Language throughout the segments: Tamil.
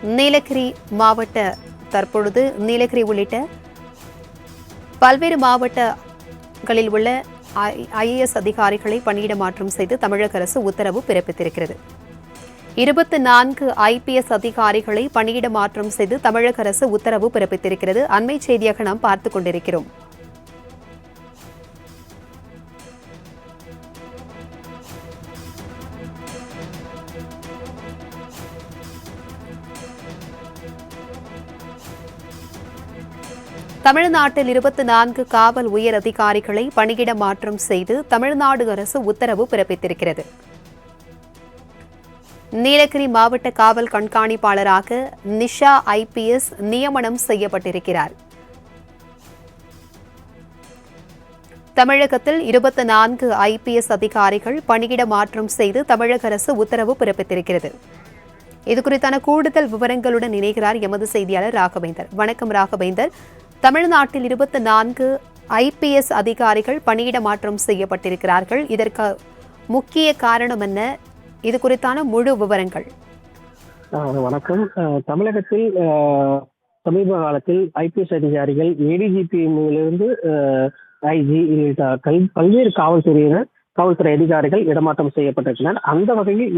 நீலகிரி மாவட்ட தற்பொழுது நீலகிரி உள்ளிட்ட பல்வேறு மாவட்டங்களில் உள்ள IAS அதிகாரிகளை பணியிட மாற்றம் செய்து தமிழக அரசு உத்தரவு பிறப்பித்திருக்கிறது. 24 IPS அதிகாரிகளை பணியிட மாற்றம் செய்து தமிழக அரசு உத்தரவு பிறப்பித்திருக்கிறது. அண்மை செய்தியாக நாம் பார்த்துக் கொண்டிருக்கிறோம். தமிழ்நாட்டில் 24 காவல் உயர் அதிகாரிகளை பணியிட மாற்றம் செய்து தமிழ்நாடு அரசு உத்தரவு பிறப்பித்திருக்கிறது. நீலகிரி மாவட்ட காவல் கண்காணிப்பாளராக நிஷா IPS நியமனம் செய்யப்பட்டிருக்கிறார். தமிழகத்தில் 24 IPS அதிகாரிகள் பணியிட மாற்றம் செய்து தமிழக அரசு உத்தரவு பிறப்பித்திருக்கிறது. இதுகுறித்தான கூடுதல் விவரங்களுடன் இணைகிறார் எமது செய்தியாளர் ராகவேந்தர். வணக்கம் ராகவேந்தர். தமிழ்நாட்டில் 24 IPS அதிகாரிகள் பணியிட மாற்றம் செய்யப்பட்டிருக்கிறார்கள். இதற்கு முக்கிய காரணம் என்ன? இது குறித்தான முழு விவரங்கள். வணக்கம். தமிழகத்தில் சமீப காலத்தில் IPS அதிகாரிகள் ADGP-இலிருந்து IG பல்வேறு காவல்துறை அதிகாரிகள் இடமாற்றம் செய்யப்பட்டிருக்கிறார். அந்த வகையில்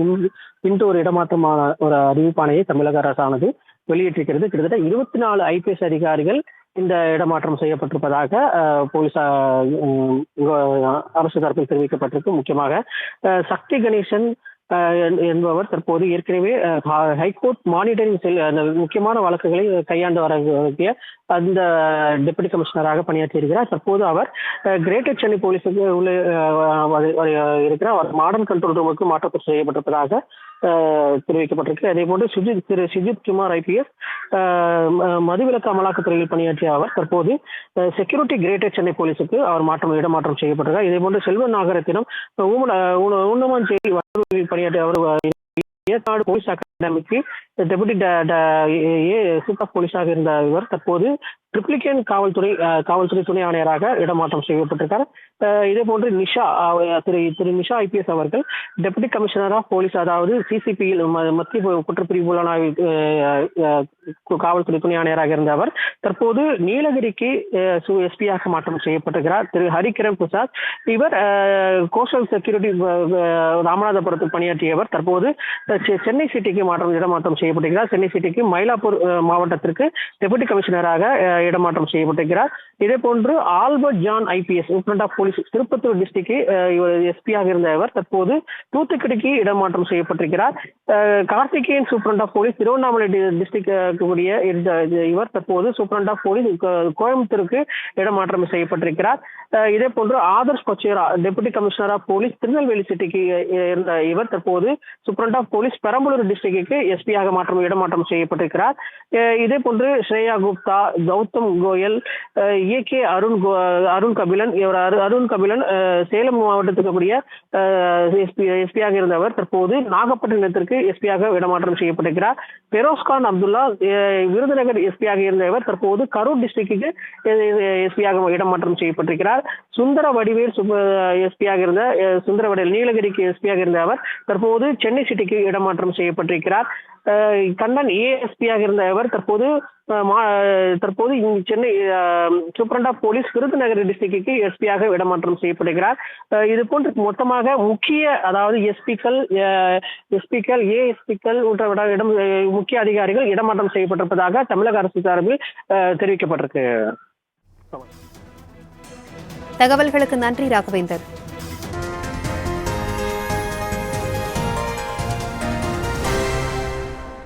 இன்று ஒரு இடமாற்றமான ஒரு அறிவிப்பாணையை தமிழக அரசானது வெளியிட்டிருக்கிறது. கிட்டத்தட்ட 24 IPS அதிகாரிகள் இந்த இடமாற்றம் செய்யப்பட்டிருப்பதாக அரசு தரப்பில் தெரிவிக்கப்பட்டிருக்கு. முக்கியமாக சக்தி கணேசன் என்பவர் தற்போது ஏற்கனவே ஹைகோர்ட் மானிட்டரிங் செல் அந்த முக்கியமான வழக்குகளை கையாண்டு வரக்கூடிய அந்த டெபுட்டி கமிஷனராக பணியாற்றியிருக்கிறார். தற்போது அவர் கிரேட்டர் சென்னை போலீஸுக்கு இருக்கிற மாடர்ன் கண்ட்ரோல் ரூமுக்கு மாற்றப்பட்டு செய்யப்பட்டிருப்பதாக தெரிவிக்கப்பட்டிருக்கு. அதே போன்று திரு சுஜித் குமார் IPS மதுவிலக்கு அமலாக்கத்துறையில் பணியாற்றிய அவர் தற்போது செக்யூரிட்டி கிரேட்டர் சென்னை போலீஸுக்கு அவர் இடமாற்றம் செய்யப்பட்டிருக்கார். இதே போன்று செல்வ நாகரத்தினம் ஊனமாஞ்சேரி பணியாற்றிய அவர் ஏற்காடு போலீஸ் அகாடமிக்கு டெபுட்டி சீஃப் ஆஃப் போலீஸாக இருந்த இவர் தற்போது ட்ரிப்ளிகேன் காவல்துறை துணை ஆணையராக இடமாற்றம் செய்யப்பட்டிருக்கார். இதே போன்று திரு நிஷா IPS அவர்கள் டெபுட்டி கமிஷனர் ஆஃப் போலீஸ், அதாவது CCP-யில் மத்திய குற்றப்பிரிவு புலனாய்வு காவல்துறை துணை ஆணையராக இருந்த அவர் தற்போது நீலகிரிக்கு SP-யாக மாற்றம் செய்யப்பட்டிருக்கிறார். திரு ஹரிகிரண் பிரசாத் இவர் கோஸ்டல் செக்யூரிட்டி ராமநாதபுரத்தில் பணியாற்றியவர் தற்போது சென்னை சிட்டிக்கு இடமாற்றம் செய்யப்பட்டிருக்கிறார். சென்னை சிட்டிக்கு மயிலாப்பூர் மாவட்டத்திற்கு டெபுட்டி கமிஷனராக இடமாற்றம் செய்யப்பட்டிருக்கிறார். இதே போன்று Albert John IPS superintendent of police Tirupattur district SP-யாக இருந்த இவர் தற்போது தூத்துக்குடிக்கு இடமாற்றம் செய்யப்பட்டிருக்கிறார். Karthikeyan superintendent of police Tiruvannamalai district இருந்த இவர் தற்போது சூப்பரண்ட் ஆஃப் போலீஸ் கோயம்புத்தூருக்கு இடமாற்றம் செய்யப்பட்டிருக்கிறார். இதே போன்று Adarsh Kochera deputy commissioner of police Tirunelveli சிட்டிக்கு இருந்த இவர் தற்போது சூப்பரண்ட் ஆஃப் போலீஸ் பெரம்பலூர் டிஸ்ட்ரிக்டுக்கு SP-யாக இடமாற்றம் செய்யப்பட்டிருக்கிறார். இதே போன்று ஸ்ரேயா குப்தா, கௌதம் கோயல், AK அருண் கபிலன் சேலம் மாவட்டத்துக்கு கூடிய SP-யாக இருந்தவர் தற்போது நாகப்பட்டினத்திற்கு SP-யாக இடமாற்றம் செய்யப்பட்டிருக்கிறார். பெரோஸ்கான் அப்துல்லா விருதுநகர் SP-யாக இருந்தவர் தற்போது கரூர் டிஸ்ட்ரிக்டுக்கு SP-யாக இடமாற்றம் செய்யப்பட்டிருக்கிறார். சுந்தர வடிவேல் SP-யாக இருந்த நீலகிரிக்கு SP-யாக இருந்த அவர் தற்போது சென்னை சிட்டிக்கு இடமாற்றம் செய்யப்பட்டிருக்கிறார். கண்ணன் ASP-யாக இருந்த அவர் தற்போது Chennai superintendent of police Virudhunagar டிஸ்ட்ரிக்டுக்கு SP-யாக இடமாற்றம் செய்யப்படுகிறார். இது போன்று மொத்தமாக அதாவது SP-க்கள் ASP-க்கள் முக்கிய அதிகாரிகள் இடமாற்றம் செய்யப்பட்டிருப்பதாக தமிழக அரசு சார்பில் தெரிவிக்கப்பட்டிருக்கு. தகவல்களுக்கு நன்றி ராகவேந்தர்.